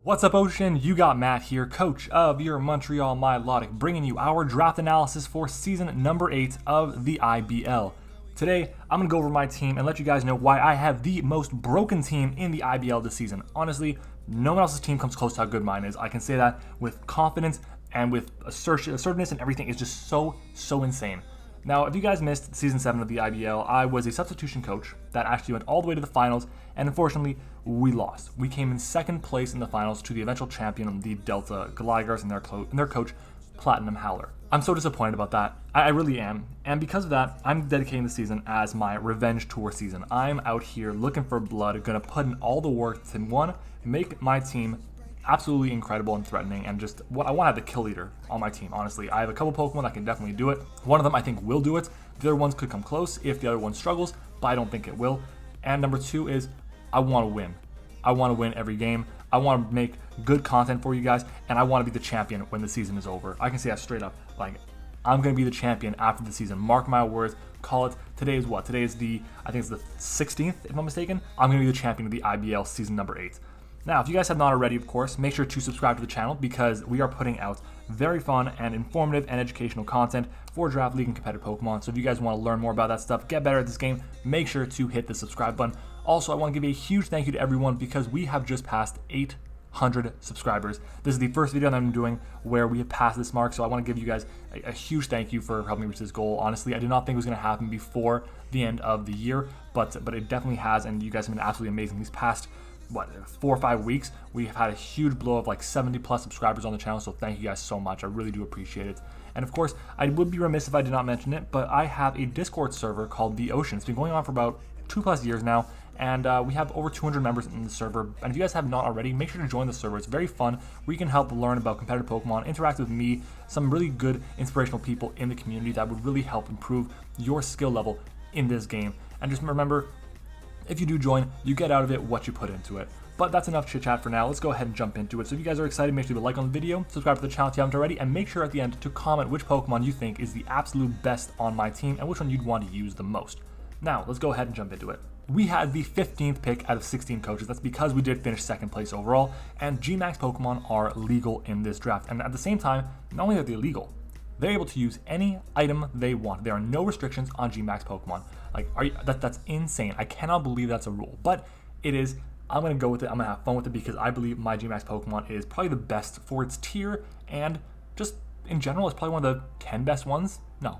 What's up, Ocean? You got Matt here, coach of your Montreal Milotics, bringing you our draft analysis for season number 8 of the IBL. Today, I'm going to go over my team and let you guys know why I have the most broken team in the IBL this season. Honestly, no one else's team comes close to how good mine is. I can say that with confidence and with assertiveness, and everything is just so insane. Now, if you guys missed season 7 of the IBL, I was a substitution coach that actually went all the way to the finals, and unfortunately, we lost. We came in second place in the finals to the eventual champion, the Delta Gligars, and their coach, Platinum Howler. I'm so disappointed about that. I really am. And because of that, I'm dedicating the season as my revenge tour season. I'm out here looking for blood, gonna put in all the work to, one, make my team absolutely incredible and threatening, and just what I want to have the kill leader on my team. Honestly, I have a couple Pokemon that can definitely do it. One of them I think will do it. The other ones could come close if the other one struggles, but I don't think it will. And number 2 is I want to win. I want to win every game. I want to make good content for you guys, and I want to be the champion when the season is over. I can say that straight up. Like, I'm going to be the champion after the season. Mark my words. Call it. Today is what? Today is I think it's the 16th, if I'm not mistaken. I'm going to be the champion of the IBL season number 8. Now, if you guys have not already, of course, make sure to subscribe to the channel because we are putting out very fun and informative and educational content for Draft League and competitive Pokemon. So if you guys want to learn more about that stuff, get better at this game, make sure to hit the subscribe button. Also, I want to give a huge thank you to everyone because we have just passed 800 subscribers. This is the first video that I'm doing where we have passed this mark, so I want to give you guys a huge thank you for helping me reach this goal. Honestly, I did not think it was going to happen before the end of the year, but it definitely has, and you guys have been absolutely amazing these past 4 or 5 weeks. We have had a huge blow of like 70 plus subscribers on the channel, so thank you guys so much. I really do appreciate it. And of course, I would be remiss if I did not mention it, but I have a Discord server called The Ocean. It's been going on for about 2+ years now, and we have over 200 members in the server. And if you guys have not already, make sure to join the server. It's very fun. We can help learn about competitive Pokemon, interact with me, some really good inspirational people in the community that would really help improve your skill level in this game. And just remember, if you do join, you get out of it what you put into it. But that's enough chit chat for now. Let's go ahead and jump into it. So if you guys are excited, make sure to leave a like on the video, subscribe to the channel if you haven't already, and make sure at the end to comment which Pokemon you think is the absolute best on my team and which one you'd want to use the most. Now, let's go ahead and jump into it. We had the 15th pick out of 16 coaches. That's because we did finish second place overall, and Gmax Pokemon are legal in this draft. And at the same time, not only are they legal, they're able to use any item they want. There are no restrictions on Gmax Pokemon. Like, that's insane. I cannot believe that's a rule, but it is. I'm going to go with it. I'm going to have fun with it because I believe my Gmax Pokemon is probably the best for its tier, and just in general, it's probably one of the 10 best ones. No,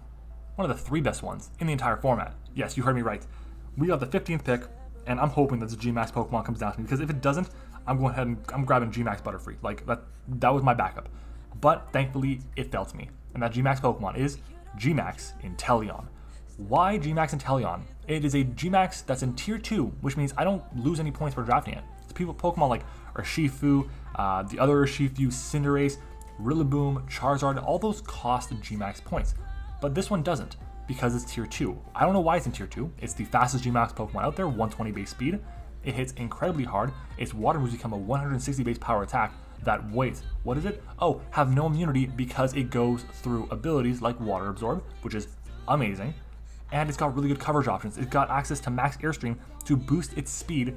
one of the 3 best ones in the entire format. Yes, you heard me right. We got the 15th pick, and I'm hoping that the Gmax Pokemon comes down to me because if it doesn't, I'm going ahead and I'm grabbing Gmax Butterfree. Like, that was my backup. But thankfully, it fell to me. And that Gmax Pokemon is Gmax Inteleon. Why Gmax Inteleon? It is a Gmax that's in tier 2, which means I don't lose any points for drafting it. It's Pokemon like Urshifu, the other Urshifu, Cinderace, Rillaboom, Charizard, all those cost Gmax points. But this one doesn't because it's tier 2. I don't know why it's in tier 2. It's the fastest Gmax Pokemon out there, 120 base speed. It hits incredibly hard. Its water moves become a 160 base power attack that, wait, what is it? Oh, have no immunity because it goes through abilities like Water Absorb, which is amazing. And it's got really good coverage options. It's got access to max airstream to boost its speed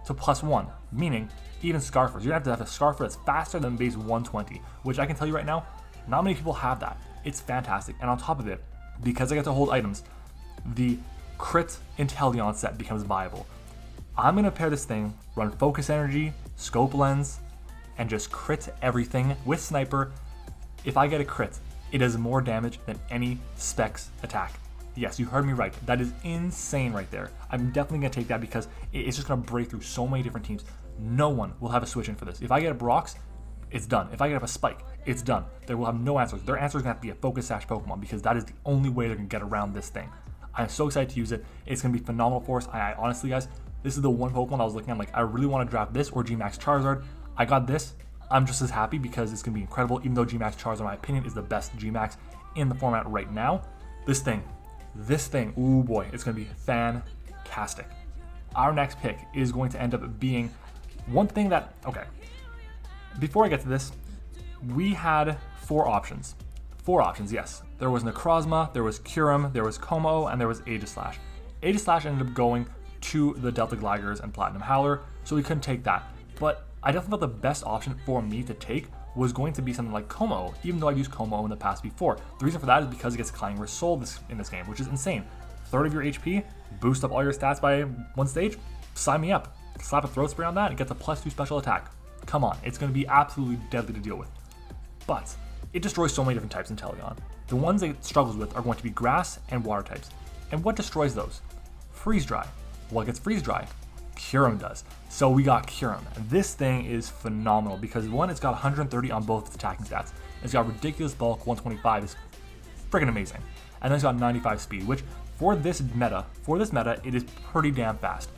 to +1, meaning even Scarfers. You're gonna have a Scarfer that's faster than base 120, which I can tell you right now, not many people have that. It's fantastic. And on top of it, because I get to hold items, the Crit Inteleon set becomes viable. I'm gonna pair this thing, run Focus Energy, Scope Lens, and just crit everything with Sniper. If I get a crit, it does more damage than any Specs attack. Yes, you heard me right. That is insane right there. I'm definitely going to take that because it's just going to break through so many different teams. No one will have a switch in for this. If I get a Brox, it's done. If I get a Spike, it's done. They will have no answers. Their answer is going to have to be a Focus Sash Pokemon because that is the only way they're going to get around this thing. I'm so excited to use it. It's going to be phenomenal for us. I honestly, guys, this is the one Pokemon I was looking at. Like, I really want to draft this or Gmax Charizard. I got this. I'm just as happy because it's going to be incredible, even though Gmax Charizard, in my opinion, is the best Gmax in the format right now. This thing, ooh boy, it's going to be fantastic. Our next pick is going to end up being one thing that, okay, before I get to this, we had 4 options. 4 options, yes. There was Necrozma, there was Kyurem, there was Como, and there was Aegislash. Aegislash ended up going to the Delta Gligars and Platinum Howler, so we couldn't take that. But I definitely thought the best option for me to take was going to be something like Como, even though I've used Como in the past before. The reason for that is because it gets Climbing Soul in this game, which is insane. Third of your HP, boost up all your stats by one stage, sign me up. Slap a throat spray on that, it gets a +2 special attack. Come on, it's going to be absolutely deadly to deal with. But it destroys so many different types in Inteleon. The ones it struggles with are going to be grass and water types. And what destroys those? Freeze Dry. What gets Freeze Dry? Kyurem does. So we got Kyurem. This thing is phenomenal because one, it's got 130 on both its attacking stats. It's got ridiculous bulk, 125 is freaking amazing. And then it's got 95 speed, which for this meta, it is pretty damn fast.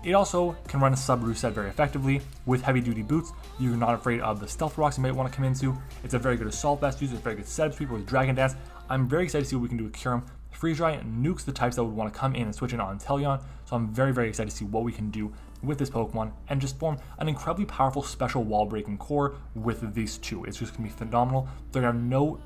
It also can run a sub set very effectively with heavy duty boots. You're not afraid of the stealth rocks you might want to come into. It's a very good assault vest user, it's a very good setup sweeper with Dragon Dance. I'm very excited to see what we can do with Kyurem. Freeze Dry nukes the types that would want to come in and switch in on Inteleon, so I'm very, very excited to see what we can do with this Pokemon and just form an incredibly powerful special wall breaking core with these two. It's just going to be phenomenal. People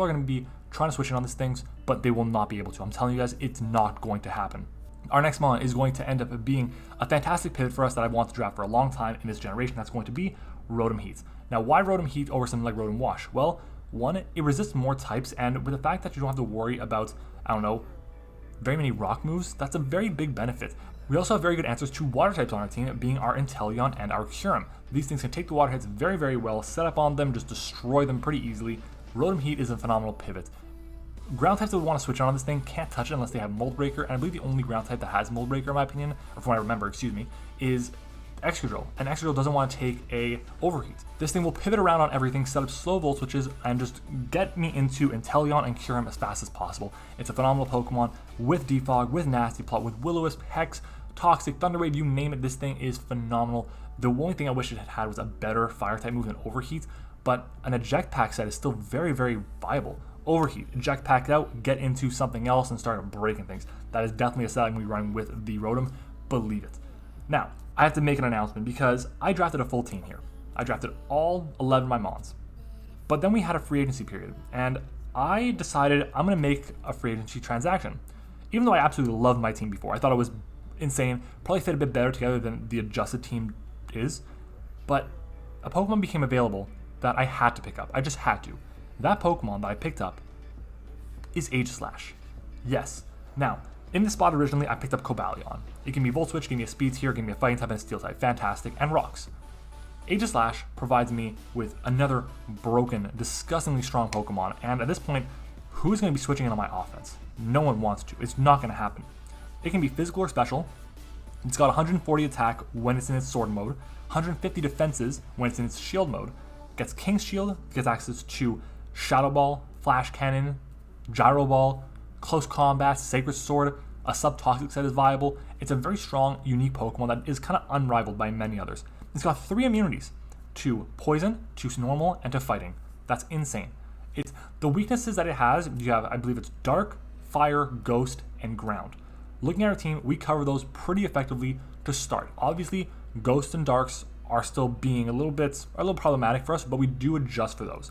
are going to be trying to switch in on these things, but they will not be able to. I'm telling you guys, it's not going to happen. Our next mon is going to end up being a fantastic pivot for us that I want to draft for a long time in this generation. That's going to be Rotom Heat. Now, why Rotom Heat over something like Rotom Wash? Well, one, it resists more types, and with the fact that you don't have to worry about, very many rock moves, that's a very big benefit. We also have very good answers to water types on our team, being our Inteleon and our Kyurem. These things can take the water types very, very well, set up on them, just destroy them pretty easily. Rotom Heat is a phenomenal pivot. Ground types that would want to switch on this thing can't touch it unless they have Mold Breaker, and I believe the only ground type that has Mold Breaker, in my opinion, or from what I remember, is Excadrill, and Excadrill doesn't want to take a Overheat. This thing will pivot around on everything, set up slow Volt Switches, and just get me into Inteleon and Kyurem as fast as possible. It's a phenomenal Pokemon with Defog, with Nasty Plot, with Will-O-Wisp, Hex, Toxic, Thunder Wave, you name it, this thing is phenomenal. The only thing I wish it had was a better Fire-type move than Overheat, but an Eject Pack set is still very, very viable. Overheat, Eject Pack out, get into something else, and start breaking things. That is definitely a set I'm going to be running with the Rotom, believe it. Now, I have to make an announcement because I drafted a full team here. I drafted all 11 of my Mons. But then we had a free agency period, and I decided I'm going to make a free agency transaction. Even though I absolutely loved my team before, I thought it was insane, probably fit a bit better together than the adjusted team is, but a Pokemon became available that I had to pick up. I just had to. That Pokemon that I picked up is Aegislash. Yes. Now, in this spot originally, I picked up Cobalion. It gave me Volt Switch, gave me a Speed Tier, gave me a Fighting type and a Steel type. Fantastic. And Rocks. Aegislash provides me with another broken, disgustingly strong Pokemon, and at this point, who's going to be switching in on my offense? No one wants to. It's not going to happen. It can be physical or special. It's got 140 attack when it's in its Sword mode, 150 defenses when it's in its Shield mode, gets King's Shield, gets access to Shadow Ball, Flash Cannon, Gyro Ball, Close Combat, Sacred Sword, a Sub-Toxic set is viable. It's a very strong, unique Pokemon that is kind of unrivaled by many others. It's got 3 immunities, to Poison, to Normal, and to Fighting. That's insane. It's the weaknesses that it has, you have, I believe it's Dark, Fire, Ghost, and Ground. Looking at our team, we cover those pretty effectively to start. Obviously, Ghosts and Darks are still being a little problematic for us, but we do adjust for those.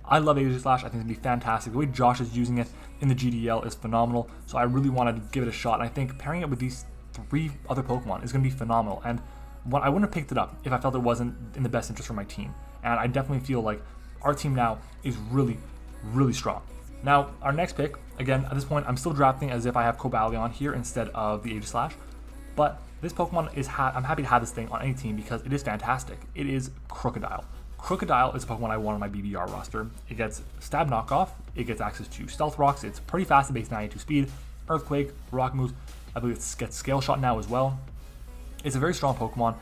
I love Aegislash. I think it's going to be fantastic. The way Josh is using it in the GDL is phenomenal, so I really wanted to give it a shot, and I think pairing it with these 3 other Pokemon is going to be phenomenal, and I wouldn't have picked it up if I felt it wasn't in the best interest for my team, and I definitely feel like our team now is really, really strong. Now, our next pick, again, at this point, I'm still drafting as if I have Cobalion here instead of the Aegislash, but this Pokemon is, I'm happy to have this thing on any team because it is fantastic. It is Krookodile. Krookodile is a Pokemon I want on my BBR roster. It gets Stab Knockoff, it gets access to Stealth Rocks, it's pretty fast at base 92 speed, Earthquake, Rock moves, I believe it gets Scale Shot now as well. It's a very strong Pokemon.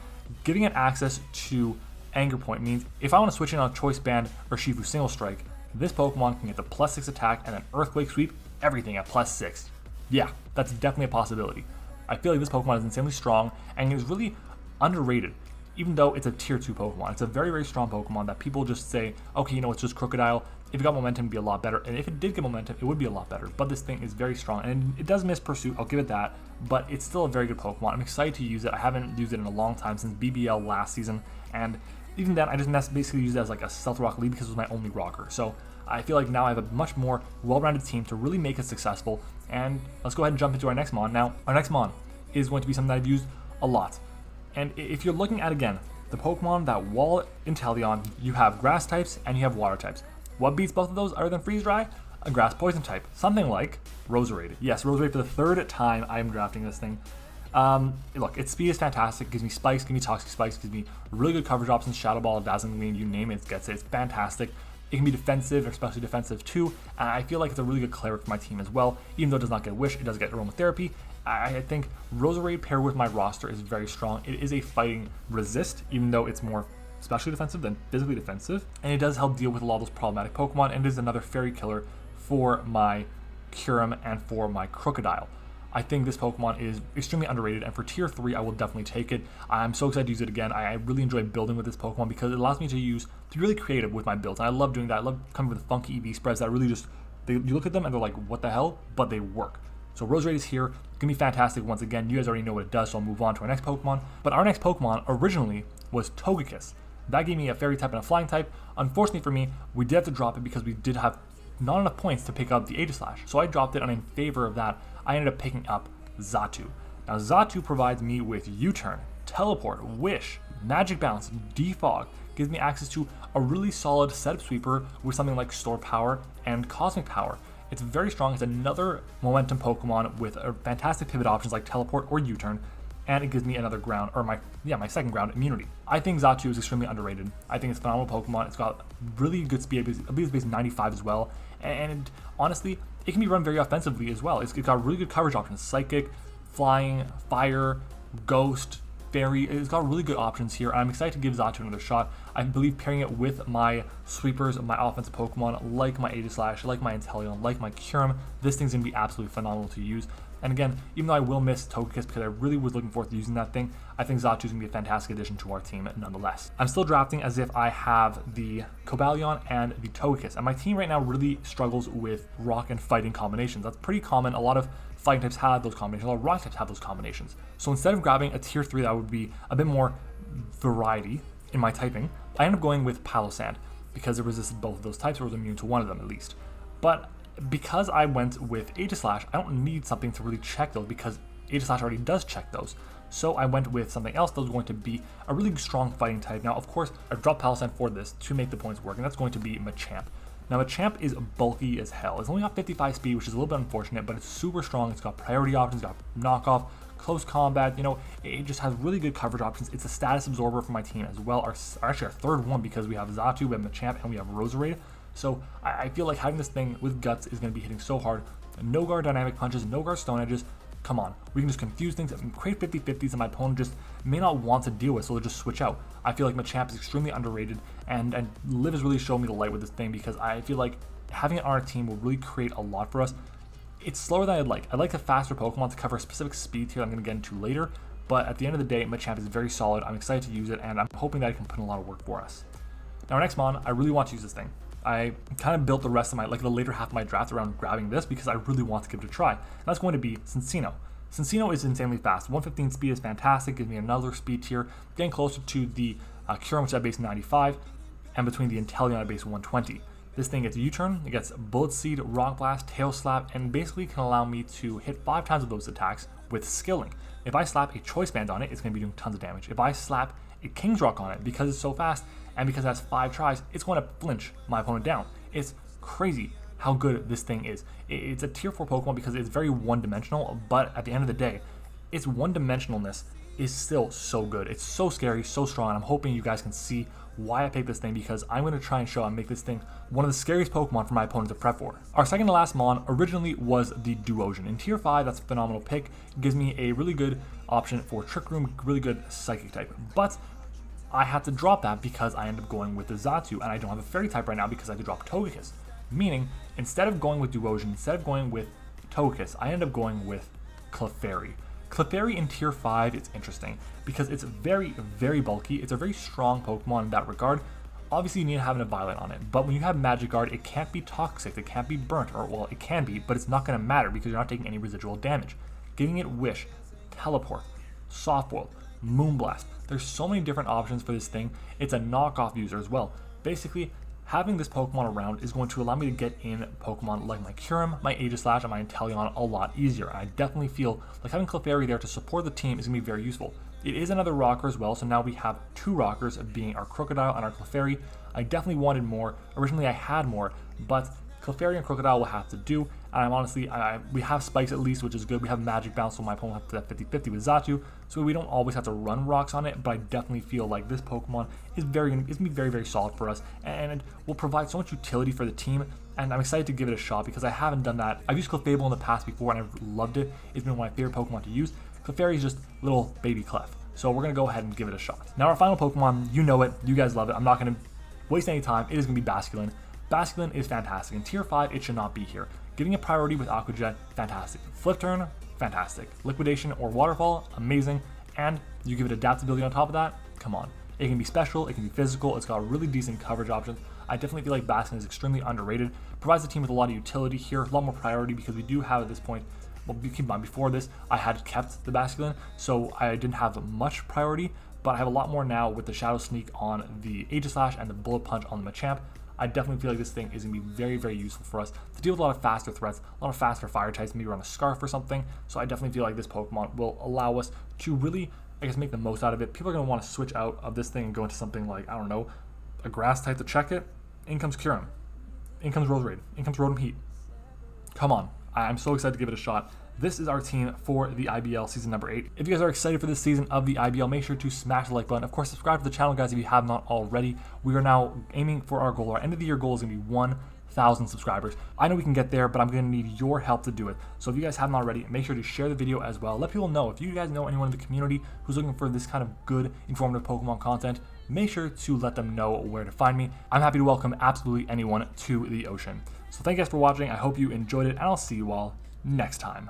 Giving it access to Anger Point means if I want to switch in on Choice Band or Shifu Single Strike, this Pokemon can get the +6 attack and then Earthquake Sweep, everything at +6. Yeah, that's definitely a possibility. I feel like this Pokemon is insanely strong and is really underrated, even though it's a tier 2 Pokemon. It's a very, very strong Pokemon that people just say, okay, it's just Krookodile. If it got momentum, it'd be a lot better. And if it did get momentum, it would be a lot better. But this thing is very strong. And it does miss Pursuit, I'll give it that. But it's still a very good Pokemon. I'm excited to use it. I haven't used it in a long time, since BBL last season. And even then, I just basically used it as like a Stealth Rock lead because it was my only rocker. So I feel like now I have a much more well-rounded team to really make it successful. And let's go ahead and jump into our next Mon. Now, our next Mon is going to be something that I've used a lot. And if you're looking at, again, the Pokemon that wall Inteleon, you have grass types and you have water types. What beats both of those other than Freeze Dry? A grass poison type. Something like Roserade. Yes, Roserade for the third time I am drafting this thing. Look, its speed is fantastic. It gives me spikes, gives me toxic spikes, gives me really good coverage options, Shadow Ball, Dazzling Gleam, you name it, it gets it. It's fantastic. It can be defensive, especially defensive too, and I feel like it's a really good cleric for my team as well. Even though it does not get Wish, it does get Aromatherapy. I think Roserade paired with my roster is very strong. It is a fighting resist, even though it's more especially defensive than physically defensive, and it does help deal with a lot of those problematic Pokemon, and it is another fairy killer for my Kyurem and for my Krookodile. I think this Pokemon is extremely underrated, and for tier 3, I will definitely take it. I'm so excited to use it again. I really enjoy building with this Pokemon because it allows me to be really creative with my builds, and I love doing that. I love coming with funky EV spreads that really just, you look at them and they're like, what the hell? But they work. So Roserade is here. It's going to be fantastic once again. You guys already know what it does, so I'll move on to our next Pokemon. But our next Pokemon originally was Togekiss. That gave me a fairy type and a flying type. Unfortunately for me, we did have to drop it because we did have not enough points to pick up the Aegislash. So I dropped it, and in favor of that, I ended up picking up Xatu. Now Xatu provides me with U-Turn, Teleport, Wish, Magic Bounce, Defog, gives me access to a really solid setup sweeper with something like Store Power and Cosmic Power. It's very strong. It's another momentum Pokemon with fantastic pivot options like Teleport or U-Turn, and it gives me another ground, or my second ground, immunity. I think Xatu is extremely underrated. I think it's a phenomenal Pokemon. It's got really good speed, ability base 95 as well, and honestly, it can be run very offensively as well. It's got really good coverage options: Psychic, Flying, Fire, Ghost, Fairy. It's got really good options here. I'm excited to give Xatu another shot. I believe pairing it with my sweepers, my offensive Pokemon, like my Aegislash, like my Inteleon, like my Kyurem, this thing's going to be absolutely phenomenal to use. And again, even though I will miss Togekiss because I really was looking forward to using that thing, I think Xatu is going to be a fantastic addition to our team nonetheless. I'm still drafting as if I have the Cobalion and the Togekiss, and my team right now really struggles with rock and fighting combinations. That's pretty common. A lot of fighting types have those combinations, a lot of rock types have those combinations. So instead of grabbing a tier 3 that would be a bit more variety in my typing, I ended up going with Palossand because it resisted both of those types, or was immune to one of them at least. But because I went with Aegislash, I don't need something to really check those because Aegislash already does check those. So I went with something else that was going to be a really strong fighting type. Now, of course, I dropped Palossand for this to make the points work, and that's going to be Machamp. Now, Machamp is bulky as hell. It's only got 55 speed, which is a little bit unfortunate, but it's super strong. It's got priority options, it's got knockoff, close combat, it just has really good coverage options. It's a status absorber for my team as well. Actually our third one, because we have Xatu, we have Machamp, and we have Roserade. So I feel like having this thing with Guts is going to be hitting so hard. No guard dynamic punches, no guard stone edges. Come on, we can just confuse things and create 50-50s that my opponent just may not want to deal with, so they'll just switch out. I feel like Machamp is extremely underrated, and Liv has really shown me the light with this thing because I feel like having it on our team will really create a lot for us. It's slower than I'd like. I'd like a faster Pokemon to cover a specific speed tier I'm going to get into later, but at the end of the day, Machamp is very solid. I'm excited to use it, and I'm hoping that it can put in a lot of work for us. Now, our next mon, I really want to use this thing. I kind of built the rest of my, the later half of my draft around grabbing this because I really want to give it a try. And that's going to be Cinccino. Cinccino is insanely fast. 115 speed is fantastic, gives me another speed tier, getting closer to the Kyurem, which is at base 95, and between the Inteleon at base 120. This thing gets U-Turn, it gets Bullet Seed, Rock Blast, Tail Slap, and basically can allow me to hit 5 times of those attacks with skilling. If I slap a Choice Band on it, it's going to be doing tons of damage. If I slap a King's Rock on it, because it's so fast, and because it has 5 tries, it's going to flinch my opponent down. It's crazy how good this thing is. It's a tier 4 Pokemon because it's very one-dimensional, but at the end of the day, its one-dimensionalness is still so good. It's so scary, so strong, and I'm hoping you guys can see why I picked this thing because I'm going to try and show and make this thing one of the scariest Pokemon for my opponent to prep for. Our second to last mon originally was the Duosion. In tier 5, that's a phenomenal pick. It gives me a really good option for Trick Room, really good Psychic type, but I had to drop that because I ended up going with the Xatu, and I don't have a Fairy type right now because I had to drop Togekiss. Meaning, instead of going with Duosion, instead of going with Togekiss, I ended up going with Clefairy. Clefairy in tier 5 is interesting because it's very, very bulky. It's a very strong Pokemon in that regard. Obviously, you need to have a Violet on it, but when you have Magic Guard, it can't be toxic, it can't be burnt, or well, it can be, but it's not going to matter because you're not taking any residual damage. Giving it Wish, Teleport, Soft Boil, Moonblast. There's so many different options for this thing. It's a knockoff user as well. Basically, having this Pokemon around is going to allow me to get in Pokemon like my Kyurem, my Aegislash, and my Inteleon a lot easier. And I definitely feel like having Clefairy there to support the team is going to be very useful. It is another rocker as well, so now we have 2 rockers, being our Krookodile and our Clefairy. I definitely wanted more. Originally I had more, but Clefairy and Krookodile will have to do. And I'm honestly, we have spikes at least, which is good. We have Magic Bounce, so my opponent will have to 50-50 with Xatu, so we don't always have to run rocks on it, but I definitely feel like this Pokemon is going to be very, very solid for us, and it will provide so much utility for the team, and I'm excited to give it a shot because I haven't done that. I've used Clefable in the past before, and I've loved it. It's been one of my favorite Pokemon to use. Clefairy is just little baby Clef, so we're going to go ahead and give it a shot. Now our final Pokemon, you know it, you guys love it. I'm not going to waste any time. It is going to be Basculin. Basculin is fantastic. In Tier 5, it should not be here. Giving it priority with Aqua Jet, fantastic. Flip Turn, fantastic. Liquidation or Waterfall, amazing. And you give it adaptability on top of that, come on. It can be special, it can be physical, it's got really decent coverage options. I definitely feel like Basculin is extremely underrated. Provides the team with a lot of utility here, a lot more priority because we do have at this point, well, keep in mind, before this, I had kept the Basculin, so I didn't have much priority, but I have a lot more now with the Shadow Sneak on the Aegislash and the Bullet Punch on the Machamp. I definitely feel like this thing is going to be very, very useful for us to deal with a lot of faster threats, a lot of faster fire types, maybe around a Scarf or something. So I definitely feel like this Pokemon will allow us to really, I guess, make the most out of it. People are going to want to switch out of this thing and go into something like, I don't know, a grass type to check it. In comes Kyurem. In comes Roserade. In comes Rotom Heat. Come on. I'm so excited to give it a shot. This is our team for the IBL season number 8. If you guys are excited for this season of the IBL, make sure to smash the like button. Of course, subscribe to the channel, guys, if you have not already. We are now aiming for our goal. Our end of the year goal is going to be 1,000 subscribers. I know we can get there, but I'm going to need your help to do it. So if you guys haven't already, make sure to share the video as well. Let people know. If you guys know anyone in the community who's looking for this kind of good, informative Pokemon content, make sure to let them know where to find me. I'm happy to welcome absolutely anyone to the ocean. So thank you guys for watching. I hope you enjoyed it, and I'll see you all next time.